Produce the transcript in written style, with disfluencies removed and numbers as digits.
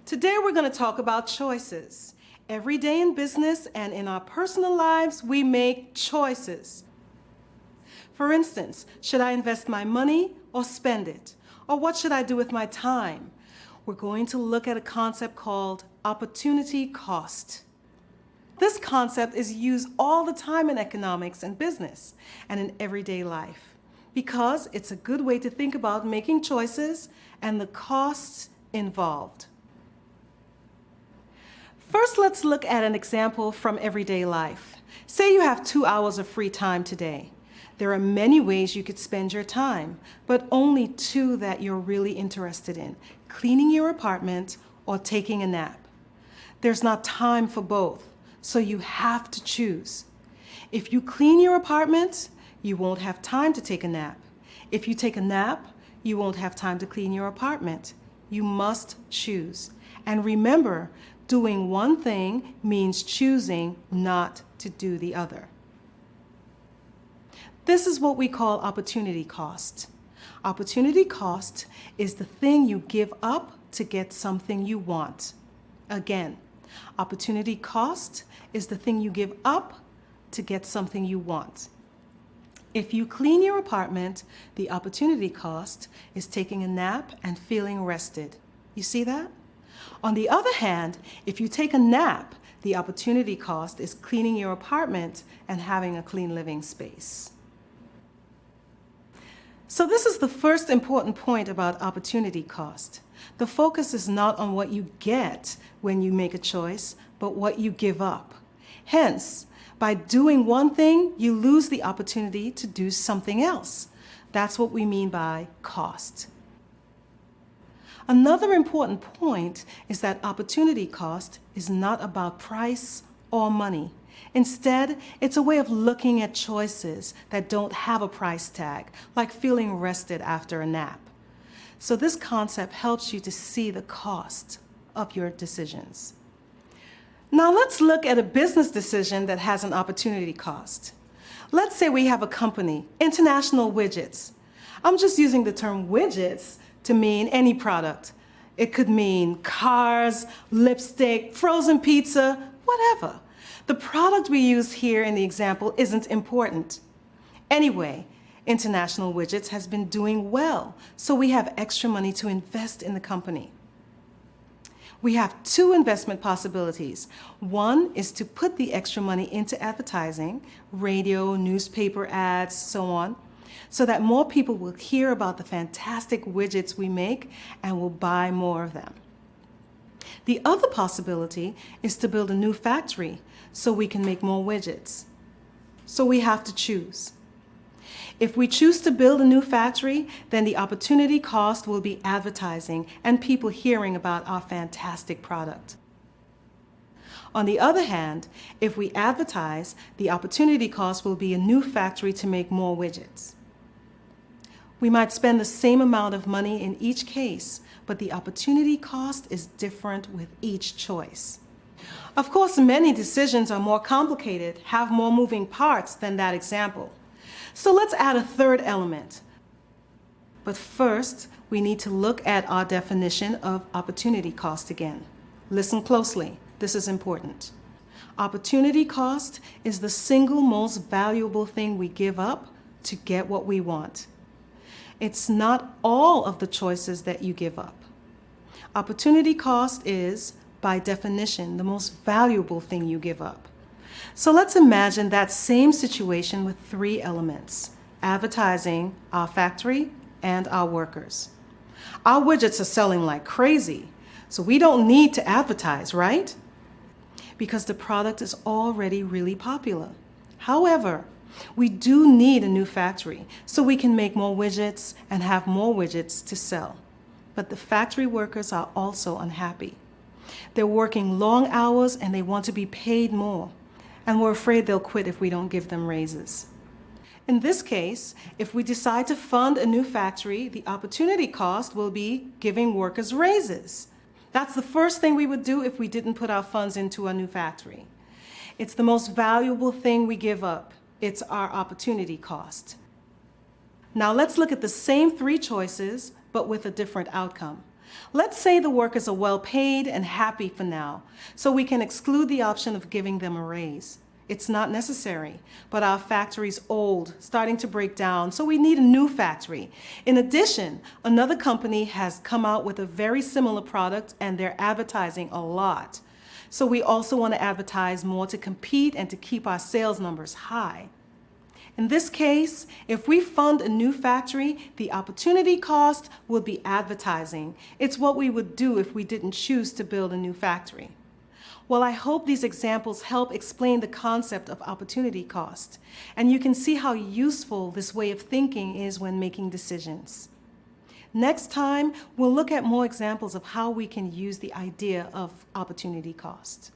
Today we're going to talk about choices. Every day in business and in our personal lives, we make choices. For instance, should I invest my money or spend it? Or what should I do with my time? We're going to look at a concept called opportunity cost. This concept is used all the time in economics and business and in everyday life because it's a good way to think about making choices and the costs involved. First, let's look at an example from everyday life. Say you have 2 hours of free time today. There are many ways you could spend your time, but only 2 that you're really interested in: cleaning your apartment or taking a nap. There's not time for both, so you have to choose. If you clean your apartment, you won't have time to take a nap. If you take a nap, you won't have time to clean your apartment. You must choose. And remember, doing one thing means choosing not to do the other. This is what we call opportunity cost. Opportunity cost is the thing you give up to get something you want. Again, opportunity cost is the thing you give up to get something you want. If you clean your apartment, the opportunity cost is taking a nap and feeling rested. You see that? On the other hand, if you take a nap, the opportunity cost is cleaning your apartment and having a clean living space. So this is the first important point about opportunity cost. The focus is not on what you get when you make a choice, but what you give up. Hence, by doing one thing, you lose the opportunity to do something else. That's what we mean by cost. Another important point is that opportunity cost is not about price or money. Instead, it's a way of looking at choices that don't have a price tag, like feeling rested after a nap. So this concept helps you to see the cost of your decisions. Now let's look at a business decision that has an opportunity cost. Let's say we have a company, International Widgets. I'm just using the term widgets to mean any product. It could mean cars, lipstick, frozen pizza, whatever. The product we use here in the example isn't important. Anyway, International Widgets has been doing well, so we have extra money to invest in the company. We have 2 investment possibilities. One is to put the extra money into advertising, radio, newspaper ads, so on, so that more people will hear about the fantastic widgets we make and will buy more of them. The other possibility is to build a new factory so we can make more widgets. So we have to choose. If we choose to build a new factory, then the opportunity cost will be advertising and people hearing about our fantastic product. On the other hand, if we advertise, the opportunity cost will be a new factory to make more widgets. We might spend the same amount of money in each case, but the opportunity cost is different with each choice. Of course, many decisions are more complicated, have more moving parts than that example. So let's add a third element. But first, we need to look at our definition of opportunity cost again. Listen closely. This is important. Opportunity cost is the single most valuable thing we give up to get what we want. It's not all of the choices that you give up. Opportunity cost is, by definition, the most valuable thing you give up. So let's imagine that same situation with 3 elements: advertising, our factory, and our workers. Our widgets are selling like crazy, so we don't need to advertise, right? Because the product is already really popular. However, we do need a new factory so we can make more widgets and have more widgets to sell. But the factory workers are also unhappy. They're working long hours and they want to be paid more. And we're afraid they'll quit if we don't give them raises. In this case, if we decide to fund a new factory, the opportunity cost will be giving workers raises. That's the first thing we would do if we didn't put our funds into a new factory. It's the most valuable thing we give up. It's our opportunity cost. Now let's look at the same 3 choices, but with a different outcome. Let's say the workers are well paid and happy for now, so we can exclude the option of giving them a raise. It's not necessary, but our factory's old, starting to break down, so we need a new factory. In addition, another company has come out with a very similar product and they're advertising a lot. So we also want to advertise more to compete and to keep our sales numbers high. In this case, if we fund a new factory, the opportunity cost will be advertising. It's what we would do if we didn't choose to build a new factory. Well, I hope these examples help explain the concept of opportunity cost, and you can see how useful this way of thinking is when making decisions. Next time, we'll look at more examples of how we can use the idea of opportunity cost.